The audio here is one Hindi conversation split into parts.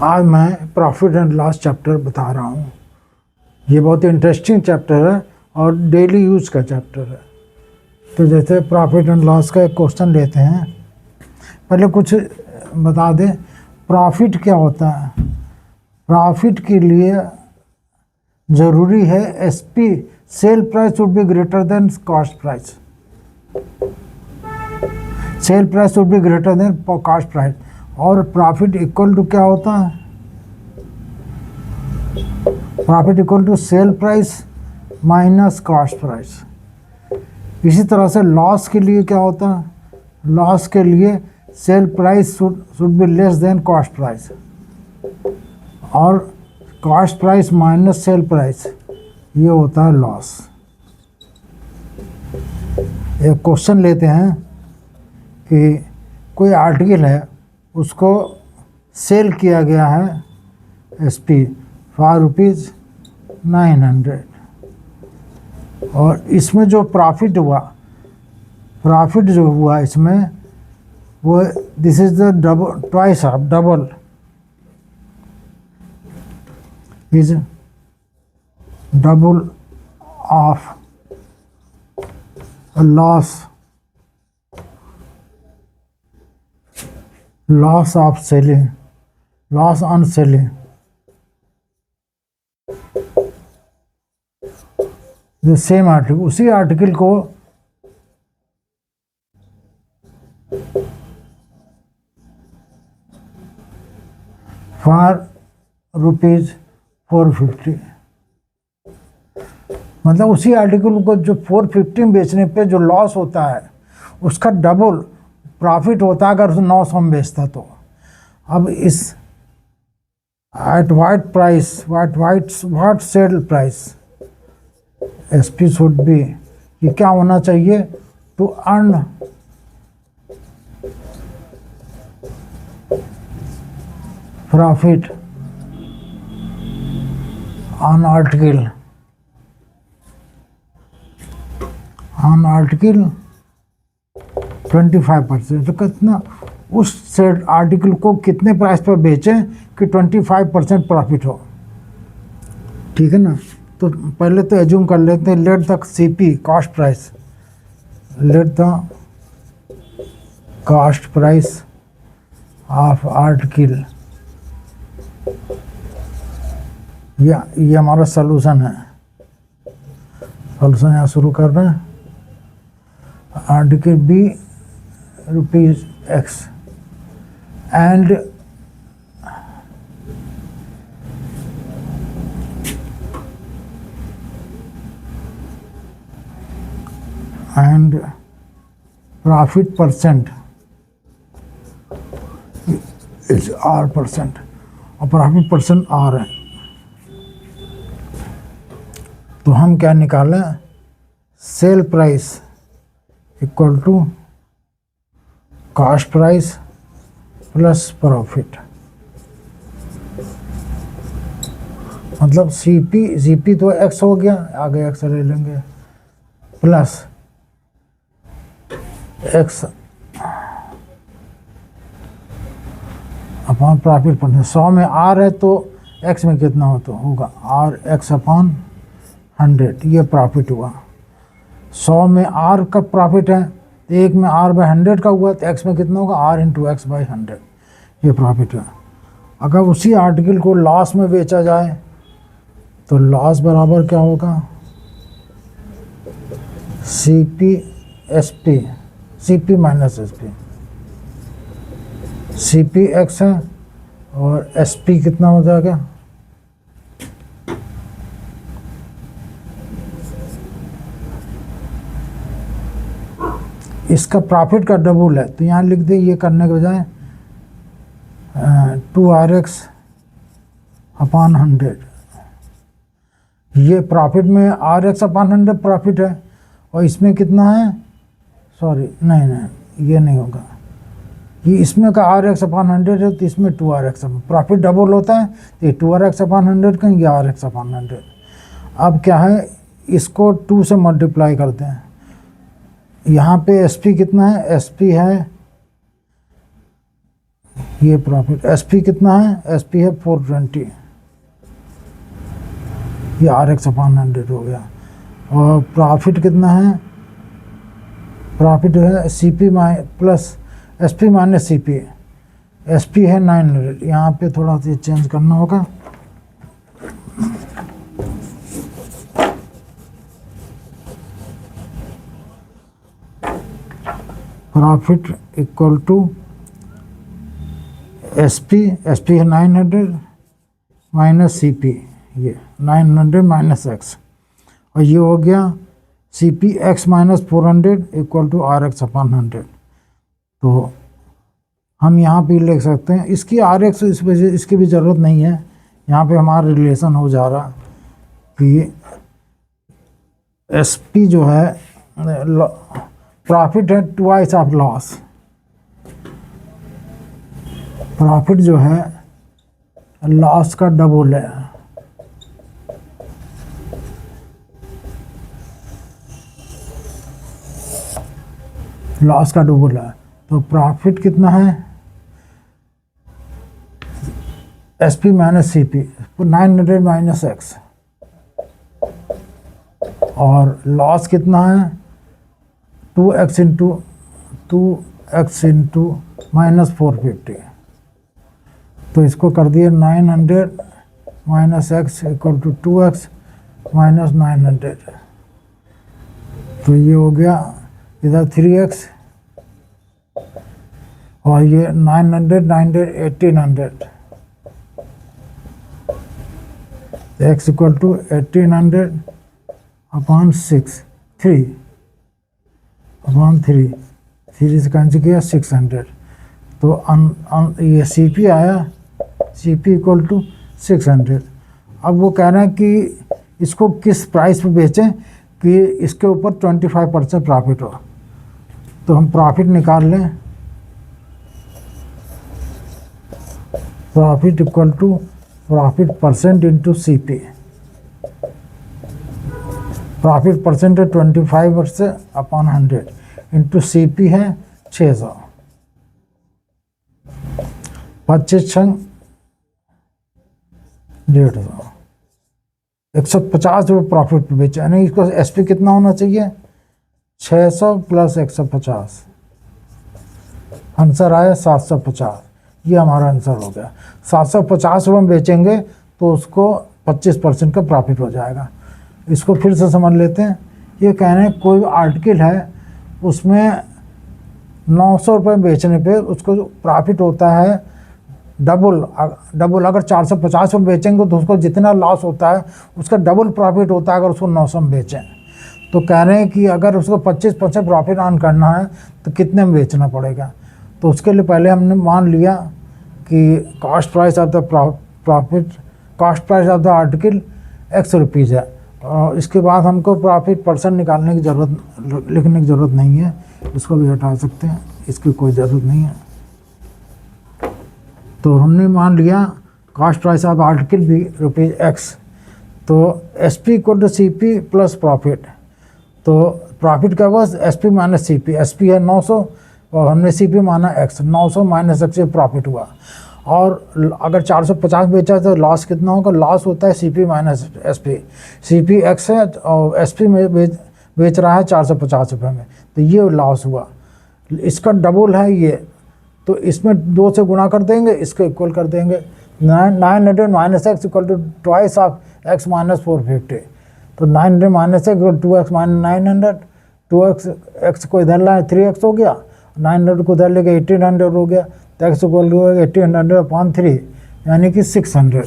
आज मैं प्रॉफिट एंड लॉस चैप्टर बता रहा हूँ। ये बहुत इंटरेस्टिंग चैप्टर है और डेली यूज का चैप्टर है। तो जैसे प्रॉफिट एंड लॉस का एक क्वेश्चन लेते हैं। पहले कुछ बता दें, प्रॉफिट क्या होता है। प्रॉफिट के लिए ज़रूरी है SP, sell price should be greater than cost price. Sell price should be greater than cost price. और प्रॉफिट इक्वल टू क्या होता है? Profit equal to sell price minus cost price. इसी तरह से लॉस के लिए क्या होता है? लॉस के लिए sale price should be less than cost price और cost price minus sale price, ये होता है लॉस। एक क्वेश्चन लेते हैं कि कोई आर्टिकल है, उसको सेल किया गया है एसपी ₹900 और इसमें जो प्रॉफिट जो हुआ इसमें वो this is the double, twice of double is double of loss of selling, loss on selling. The same article, उसी आर्टिकल को फॉर ₹450, मतलब उसी आर्टिकल को जो 450 बेचने पे जो लॉस होता है उसका डबल प्रॉफिट होता है अगर 900 में बेचता तो। अब इस at what price, what sell price SP should be, ये क्या होना चाहिए? To earn profit on article 25%। तो कितना उस सेल आर्टिकल को कितने प्राइस पर बेचें कि 25% प्रॉफिट हो, ठीक है ना। तो पहले तो एज्यूम कर लेते हैं, let the CP cost price, let the cost price of article, ये हमारा सॉल्यूशन है। सॉल्यूशन यहाँ शुरू कर रहे हैं। Article be ₹X and profit percent is R%, और प्रॉफिट परसेंट R है। तो हम क्या निकालें? Sell price equal to cost price plus profit, मतलब सीपी तो X हो गया, आगे X ले लेंगे, plus X upon profit percent. 100 में R है तो X में कितना हो तो होगा RX/100, ये प्रॉफिट हुआ। 100 में R का प्रॉफिट है तो 1 में R/100 का हुआ तो X में कितना होगा R×X/100, ये प्रॉफिट है। अगर उसी आर्टिकल को लॉस में बेचा जाए तो लॉस बराबर क्या होगा? CP minus SP। CP X है और SP कितना हो जाएगा? इसका प्रॉफिट का डबल है तो यहाँ लिख दे, ये करने के बजाय 2RX/100। ये प्रॉफिट में RX/100 प्रॉफिट है और इसमें कितना है? सॉरी नहीं ये नहीं होगा, ये इसमें का RX/100 है तो इसमें 2RX, प्रॉफिट डबल होता है तो ये 2RX/100 का, ये RX/100। अब क्या है, इसको 2 से मल्टीप्लाई करते हैं। यहाँ पे SP कितना है? SP है ये प्रॉफिट। एसपी कितना है? एसपी है 420, ये RX/100 हो गया। और प्रॉफिट कितना है? प्रॉफिट है CP plus SP minus CP। SP है 900, यहाँ पे थोड़ा सा चेंज करना होगा। प्रॉफिट इक्वल टू SP है 900 माइनस CP, ये 900 माइनस X, और ये हो गया CP X minus 400 equal to RX/100। तो हम यहाँ पे लिख सकते हैं, इसकी RX इस वजह इसकी भी ज़रूरत नहीं है, यहाँ पे हमारा रिलेशन हो जा रहा कि SP जो है प्रॉफिट है ट्वाइस ऑफ लॉस। प्रॉफिट जो है लॉस का डबल है। लॉस का डबल है, तो प्रॉफिट कितना है? SP minus CP 900 minus X, और लॉस कितना है? 2x into minus 450। तो इसको कर दिए 900 minus X equal to 2x minus 900। तो ये हो गया इधर 3x, और ये 900 1800, x equal to 1800 upon 6 3 upon 3 से कैंसिल किया 600। तो ये CP आया, CP इक्वल टू 600। अब वो कह रहे हैं कि इसको किस प्राइस पे बेचें कि इसके ऊपर 25% प्रॉफिट हो। तो हम प्रॉफिट निकाल लें। Profit equal to profit percent into CP। Profit percent है 25% अपॉन 100 इंटू CP है 600। 25 छंग 150, 150 रुपये प्रॉफिट पे बेचा, यानी इसको SP कितना होना चाहिए? 600 प्लस 150, आंसर आया 750। ये हमारा आंसर हो गया। 750 रुपये में बेचेंगे तो उसको 25% का प्रॉफिट हो जाएगा। इसको फिर से समझ लेते हैं। ये कह रहे हैं कोई आर्टिकल है, उसमें 900 रुपये बेचने पे उसको प्रॉफिट होता है डबल। अगर 450 में बेचेंगे तो उसको जितना लॉस होता है उसका डबल प्रॉफिट होता है अगर उसको 900 में बेचें। तो कह रहे हैं कि अगर उसको 25% प्रॉफिट ऑन करना है तो कितने में बेचना पड़ेगा। तो उसके लिए पहले हमने मान लिया कि cost price of the profit, cost price of the article X rupees है, और इसके बाद हमको प्रॉफिट परसेंट निकालने की ज़रूरत, लिखने की ज़रूरत नहीं है, इसको भी हटा सकते हैं, इसकी कोई ज़रूरत नहीं है। तो हमने मान लिया कॉस्ट प्राइस ऑफ आर्टिकल भी ₹X, तो SP equal to CP plus profit. तो प्रॉफिट का बस SP माइनस CP। SP है 900 और हमने CP माना X, 900 माइनस X से प्रॉफिट हुआ। और अगर 450 बेचा तो लॉस कितना होगा? लॉस होता है CP minus SP। CP X है और SP में बेच रहा है 450 रुपये में, तो ये लॉस हुआ। इसका डबल है ये, तो इसमें 2 से गुणा कर देंगे, इसको इक्वल कर देंगे। 900 minus X equal to twice of X minus 450। तो 900 minus X equal 2X minus 900। 2X को इधर लाए 3X हो गया, 900 को उधर लेके 1800 हो गया, तो X इक्वल टू 1800 अपॉन 3 यानी कि 600।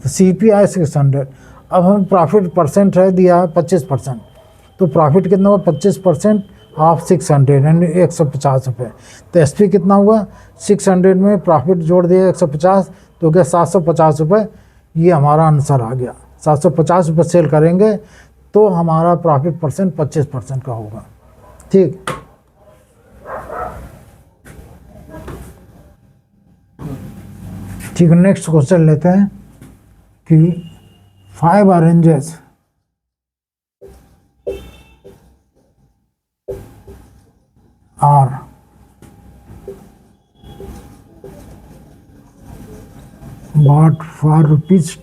तो CP आया 600। अब हम प्रॉफिट परसेंट है दिया है 25%, तो प्रॉफिट कितना हुआ? 25% ऑफ 600 यानी 150 रुपये। तो SP कितना हुआ? 600 में प्रॉफिट जोड़ दिया 150, तो क्या 750 रुपये। ये हमारा आंसर आ गया। 750 रुपये सेल करेंगे तो हमारा प्रॉफिट परसेंट 25% का होगा। ठीक, ठीक है। नेक्स्ट क्वेश्चन लेते हैं कि 5 oranges are bought for rupees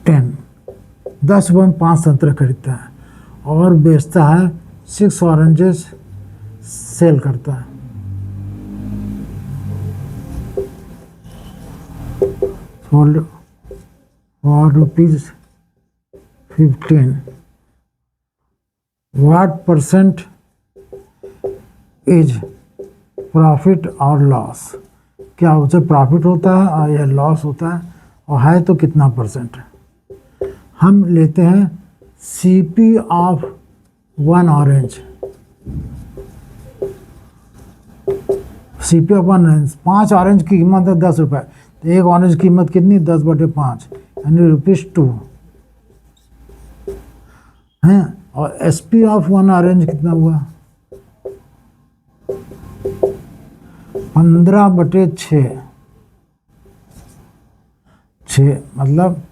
10, 10 रुपये में 5 संतरे खरीदता है और बेचता है 6 ऑरेंजेस सेल करता है। Sold for rupees 15, what percent is profit और लॉस? क्या उसे प्रॉफिट होता है और या लॉस होता है, और है तो कितना परसेंट? हम लेते हैं CP of 1 orange. CP of 1 orange, 5 orange की कीमत है 10 रुपये, तो एक ऑरेंज की कीमत कितनी? 10/5 यानी ₹2 हैं। और एसपी ऑफ 1 ऑरेंज कितना हुआ? 15/6, 6 मतलब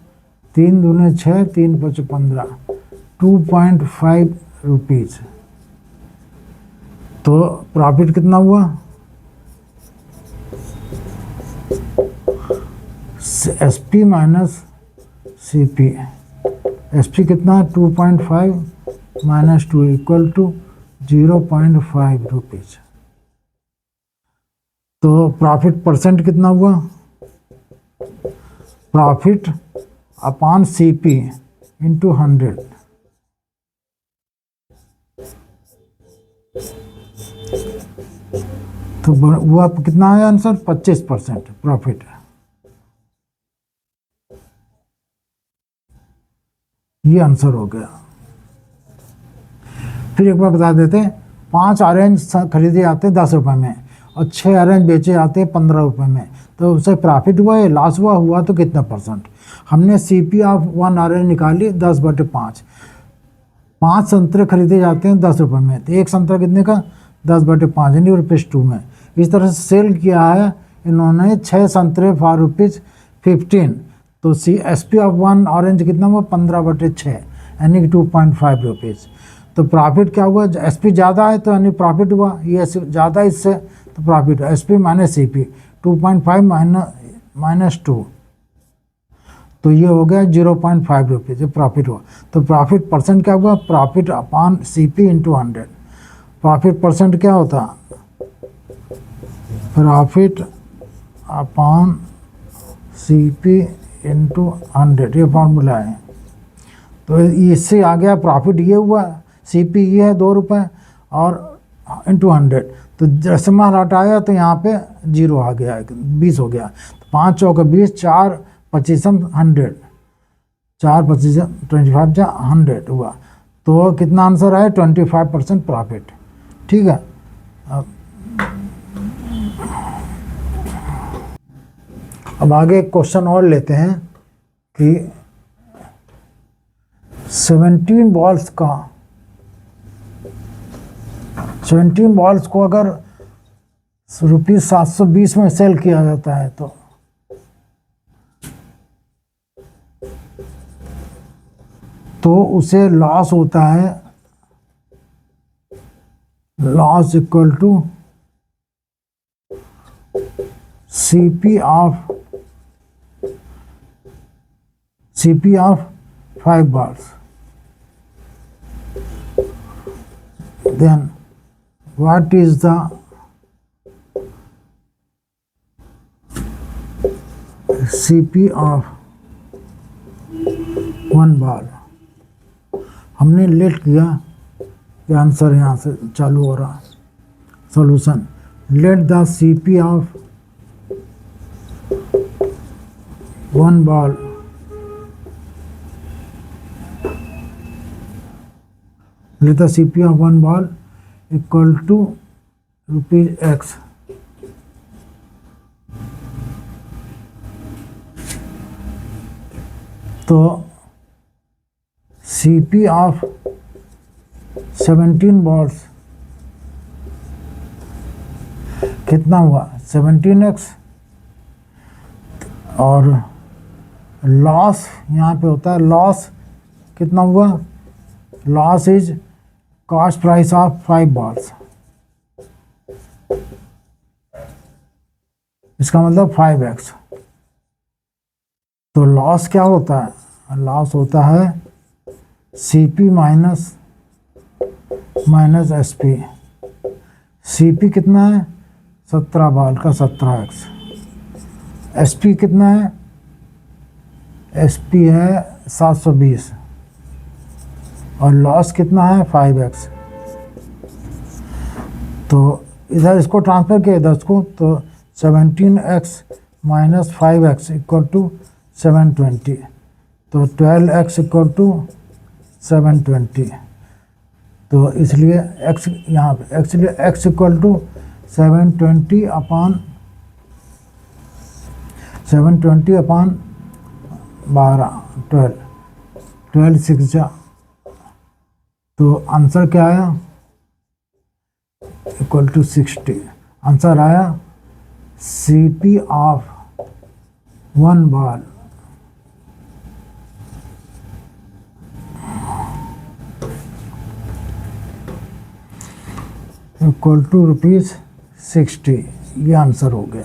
3 दूने 6, 3 × 5 15, 2.5 रुपीज़। तो प्रॉफिट कितना हुआ? S P minus C P. S P कितना? 2.5 माइनस 2 इक्वल टू 0.5 रुपीज़। तो प्रॉफिट परसेंट कितना हुआ? Profit upon C P into 100। तो हुआ कितना है आंसर? 25% प्रॉफिट। ये आंसर हो गया। फिर एक बार बता देते हैं, 5 ऑरेंज खरीदे जाते हैं 10 रुपये में और 6 ऑरेंज बेचे जाते हैं 15 रुपये में, तो उससे प्रॉफिट हुआ या लॉस हुआ? हुआ तो कितना परसेंट? हमने सीपी ऑफ 1 ऑरेंज निकाली 10/5। 5 संतरे खरीदे जाते हैं 10 रुपये में, तो एक संतरा कितने का? 10/5 यानी ₹2 में। इस तरह से सेल किया है इन्होंने 6 संतरे फॉर ₹15। तो एस पी ऑफ 1 ऑरेंज कितना हुआ? 15/6 यानी कि 2.5 रुपीज़। तो प्रॉफिट क्या हुआ? एस पी ज़्यादा है तो यानी प्रॉफिट हुआ, ये ज़्यादा इससे तो प्रॉफिट हुआ। S P minus C P 2.5 minus 2, तो ये हो गया 0.5 रुपीज़, ये प्रॉफिट हुआ। तो प्रॉफिट परसेंट क्या हुआ? Profit upon C P into 100। Profit percent क्या होता? Profit upon C P into 100, ये फॉर्मूला है। तो इससे आ गया प्रॉफिट ये हुआ, सी पी ये है 2 रुपये और इंटू 100। तो जैसे माल हटाया तो यहाँ पे 0 आ गया, 20 हो गया। तो 5 चौके 20, 4 25 100, 4 25 25 जा 100 हुआ। तो कितना आंसर आया? 25% प्रॉफिट। ठीक है। अब आगे एक क्वेश्चन और लेते हैं कि 17 बॉल्स को अगर ₹720 में सेल किया जाता है तो उसे लॉस होता है, loss equal to CP of 5 bars. Then what is the CP of 1 bar? हमने लेट किया कि आंसर यहाँ से चालू हो रहा। Solution, let the CP of 1 ball let the CP of 1 ball equal to ₹X. तो CP of 17 balls कितना हुआ? 17X। और लॉस यहाँ पे होता है, लॉस कितना हुआ? Loss is cost price of 5 balls। इसका मतलब 5x। तो लॉस क्या होता है? लॉस होता है CP माइनस SP। CP कितना है? 17 बाल का 17x। SP कितना है? SP है 720 और लॉस कितना है? 5x। तो इधर इसको ट्रांसफर किया इधर इसको, तो 17x minus 5x equal to 720। तो 12x इक्वल टू 720। तो इसलिए x यहाँ पे इसलिए x इक्वल टू 720 अपान 12 12 6 जा। तो आंसर क्या आया? Equal to 60। आंसर आया CP of 1 ball equal to ₹60। ये आंसर हो गया।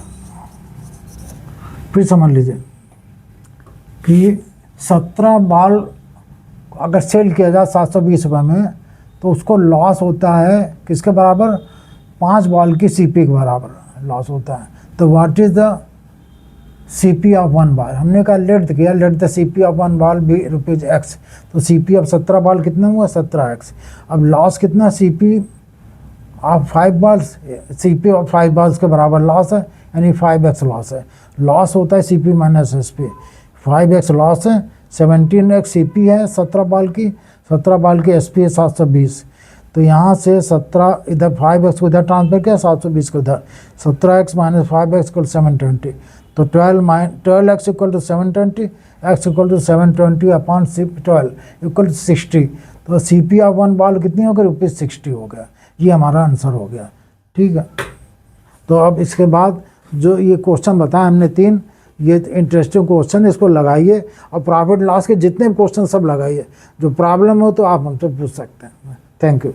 फिर समझ लीजिए कि 17 बाल अगर सेल किया जाए 720 रुपये में, तो उसको लॉस होता है किसके बराबर? 5 बाल की CP के बराबर लॉस होता है। तो what is the CP of 1 बाल? हमने कहा लेट द CP ऑफ 1 बाल बी ₹x। तो CP ऑफ 17 बाल कितना हुआ? 17x। अब लॉस कितना? CP ऑफ 5 बाल्स, CP ऑफ 5 बाल्स के बराबर लॉस है, यानी 5x लॉस है। लॉस होता है CP minus SP। 5x loss है, 17x CP है 17 बाल की, 17 बाल की SP है 720। तो यहाँ से 17 इधर 5x को इधर ट्रांसफर किया, 720 को इधर, 17x माइनस 5x इक्वल 720। तो 12x equal to 720, x equal to 720 upon 12 equal to 60। तो CP ऑफ 1 बाल कितनी हो गई? ₹60 हो गया। ये हमारा आंसर हो गया। ठीक है। तो अब इसके बाद जो ये क्वेश्चन बताया हमने 3, ये इंटरेस्टिंग क्वेश्चन, इसको लगाइए और प्रॉफिट लॉस के जितने क्वेश्चन सब लगाइए। जो प्रॉब्लम हो तो आप हमसे पूछ सकते हैं। Thank you.